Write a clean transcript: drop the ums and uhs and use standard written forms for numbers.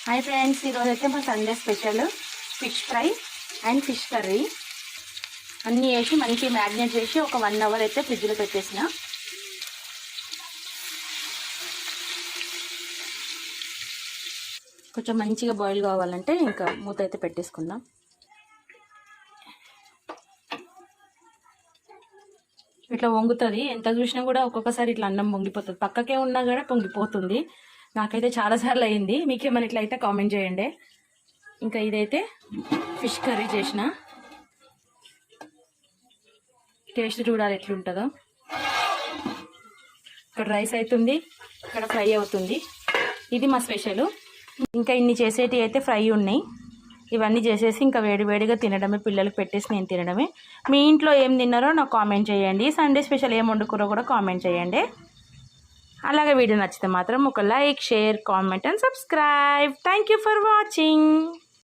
Hi friends, ఈరోజు అయితే మా Sunday special fish fry and fish curry అన్నీ వేసి మంచిగా మ్యారినేట్ చేసి ఒక 1 అవర్ అయితే ఫ్రిడ్జ్లో పెట్టేసిన. కొంచెం మంచిగా బాయిల్ కావాలంటే ఇంకా మూత అయితే పెట్టేసుకుందాం. ఇట్లా వంగుతుంది, ఎంత చూసినా కూడా ఒక్కొక్కసారి ఇట్లా అన్నం పొంగిపోతుంది, పక్కకే ఉన్నా కూడా పొంగిపోతుంది. నాకైతే చాలాసార్లు అయింది. మీకేమైనా ఇట్లా అయితే కామెంట్ చేయండి. ఇంకా ఇదైతే ఫిష్ కర్రీ చేసిన, టేస్ట్ చూడాలి ఎట్లుంటుందో. ఇక్కడ రైస్ అవుతుంది, ఇక్కడ ఫ్రై అవుతుంది. ఇది మా స్పెషల్. ఇంకా ఇన్ని చేసేటివి అయితే ఫ్రై ఉన్నాయి. ఇవన్నీ చేసేసి ఇంకా వేడివేడిగా తినడమే, పిల్లలకు పెట్టేసి నేను తినడమే. మీ ఇంట్లో ఏం తిన్నారో నాకు కామెంట్ చేయండి. సండే స్పెషల్ ఏం వండుకురో కూడా కామెంట్ చేయండి. అలాగే వీడియో నచ్చితే మాత్రం ఒక like, share, comment and subscribe. Thank you for watching.